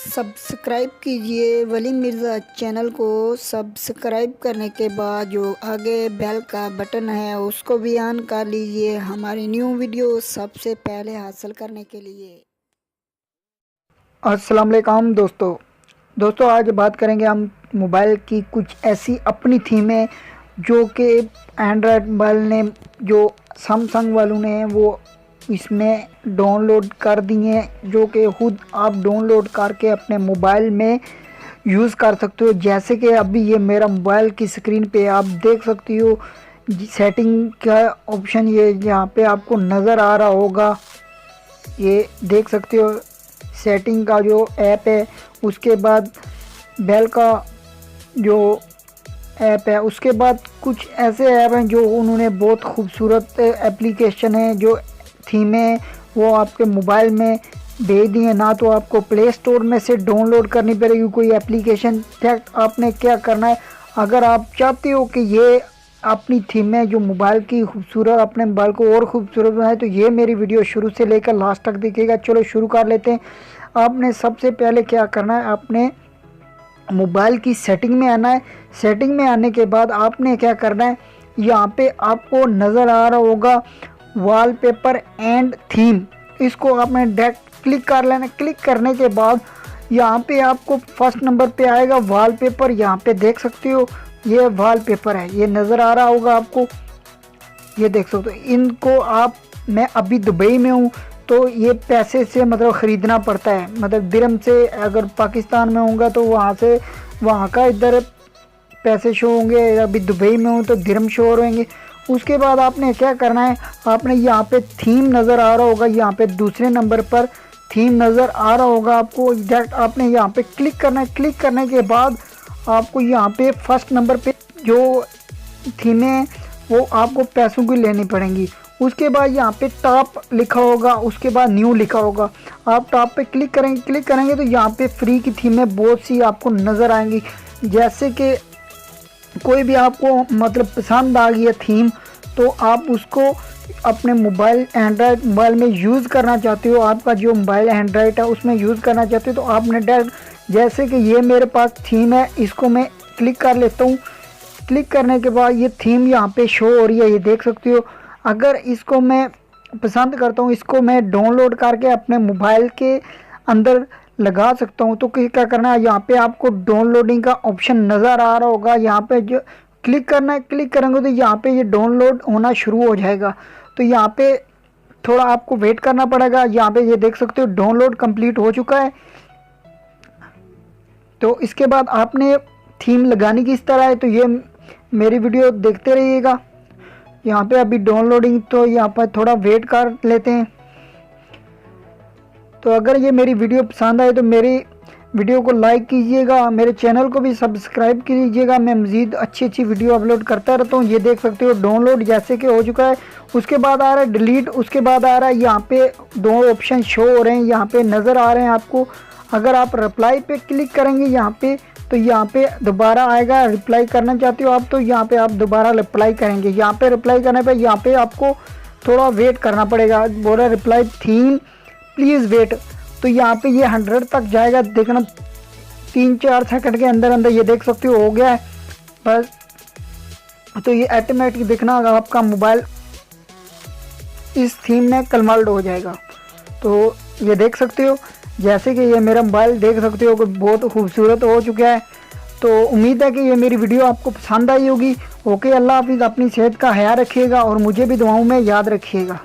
Subscribe कीजिए वली Mirza channel को। Subscribe करने के बाद जो आगे बेल का बटन है उसको भी ऑन कर लीजिए हमारी न्यू वीडियो सबसे पहले हासिल करने के लिए। अस्सलाम वालेकुम दोस्तों आज बात करेंगे हम मोबाइल की कुछ ऐसी अपनी थीमें जो कि एंड्रॉयड मोबाइल ने जो सैमसंग वालों ने वो इसमें डाउनलोड कर दिए हैं, जो कि खुद आप डाउनलोड करके अपने मोबाइल में यूज़ कर सकते हो। जैसे कि अभी ये मेरा मोबाइल की स्क्रीन पे आप देख सकती हो सेटिंग का ऑप्शन, ये यहाँ पे आपको नज़र आ रहा होगा, ये देख सकते हो सेटिंग का जो ऐप है। उसके बाद बेल का जो ऐप है, उसके बाद कुछ ऐसे ऐप हैं जो उन्होंने बहुत खूबसूरत एप्लीकेशन है जो थीमें वो आपके मोबाइल में भेज दिए। ना तो आपको प्ले स्टोर में से डाउनलोड करनी पड़ेगी कोई एप्लीकेशन। आपने क्या करना है, अगर आप चाहते हो कि ये अपनी थीमें जो मोबाइल की खूबसूरत अपने मोबाइल को और खूबसूरत बनाए तो ये मेरी वीडियो शुरू से लेकर लास्ट तक देखिएगा। चलो शुरू कर लेते हैं। आपने सबसे पहले क्या करना है, आपने मोबाइल की सेटिंग में आना है। सेटिंग में आने के बाद आपने क्या करना है, यहाँ पे आपको नज़र आ रहा होगा वॉलपेपर एंड थीम, इसको आपने डायरेक्ट क्लिक कर लेना। क्लिक करने के बाद यहाँ पे आपको फर्स्ट नंबर पे आएगा वॉलपेपर। यहाँ पे देख सकते हो ये वॉलपेपर है, ये नज़र आ रहा होगा आपको, ये देख सकते हो। इनको मैं अभी दुबई में हूँ तो ये पैसे से मतलब ख़रीदना पड़ता है, मतलब दिरहम से। अगर पाकिस्तान में होगा तो वहाँ का इधर पैसे शो होंगे, अभी दुबई में हूँ तो दिरहम शो होंगे। उसके बाद आपने क्या करना है, आपने यहाँ पे थीम नज़र आ रहा होगा, यहाँ पे दूसरे नंबर पर थीम नज़र आ रहा होगा आपको, डायरेक्ट आपने यहाँ पे क्लिक करना है। क्लिक करने के बाद आपको यहाँ पे फर्स्ट नंबर पे जो थीमें वो आपको पैसों की लेनी पड़ेंगी। उसके बाद यहाँ पे टॉप लिखा होगा, उसके बाद न्यू लिखा होगा। आप टॉप पे क्लिक करेंगे तो यहाँ पे फ्री की थीमें बहुत सी आपको नज़र आएंगी। जैसे कि कोई भी आपको मतलब पसंद आ गई है थीम तो आप उसको अपने मोबाइल एंड्रॉयड मोबाइल में यूज़ करना चाहते हो, आपका जो मोबाइल एंड्रॉयड है उसमें यूज़ करना चाहते हो तो आपने डायरेक्ट, जैसे कि ये मेरे पास थीम है, इसको मैं क्लिक कर लेता हूँ। क्लिक करने के बाद ये थीम यहाँ पे शो हो रही है, ये देख सकते हो। अगर इसको मैं पसंद करता हूँ, इसको मैं डाउनलोड करके अपने मोबाइल के अंदर लगा सकता हूँ। तो क्या करना है, यहाँ पे आपको डाउनलोडिंग का ऑप्शन नज़र आ रहा होगा, यहाँ पे जो क्लिक करना है। क्लिक करेंगे तो यहाँ पे ये डाउनलोड होना शुरू हो जाएगा। तो यहाँ पे थोड़ा आपको वेट करना पड़ेगा। यहाँ पे ये देख सकते हो डाउनलोड कंप्लीट हो चुका है। तो इसके बाद आपने थीम लगानी किस तरह है तो ये मेरी वीडियो देखते रहिएगा। यहाँ पे अभी डाउनलोडिंग, तो यहाँ पर थोड़ा वेट कर लेते हैं। तो अगर ये मेरी वीडियो पसंद आए तो मेरी वीडियो को लाइक कीजिएगा, मेरे चैनल को भी सब्सक्राइब कीजिएगा। मैं मज़ीद अच्छी वीडियो अपलोड करता रहता हूँ। ये देख सकते हो डाउनलोड जैसे कि हो चुका है। उसके बाद आ रहा है डिलीट, उसके बाद आ रहा है यहाँ पे दो ऑप्शन शो हो रहे हैं, यहाँ पे नज़र आ रहे हैं आपको। अगर आप रिप्लाई पे क्लिक करेंगे यहाँ पे तो यहाँ पे दोबारा आएगा, रिप्लाई करना चाहते हो आप तो यहाँ पे आप दोबारा रिप्लाई करेंगे। यहाँ पे रिप्लाई करने पे यहाँ पे आपको थोड़ा वेट करना पड़ेगा। बोल रहा रिप्लाई थीम प्लीज़ वेट, तो यहाँ पे ये 100 तक जाएगा। देखना 3-4 सेकंड के अंदर ये देख सकते हो गया है बस। तो ये ऑटोमेटिक देखना आपका मोबाइल इस थीम में कन्वर्ट हो जाएगा। तो ये देख सकते हो जैसे कि ये मेरा मोबाइल देख सकते हो कि बहुत खूबसूरत हो चुका है। तो उम्मीद है कि ये मेरी वीडियो आपको पसंद आई होगी। ओके, अल्लाह हाफिज़, अपनी सेहत का ख्याल रखिएगा और मुझे भी दुआओं में याद रखिएगा।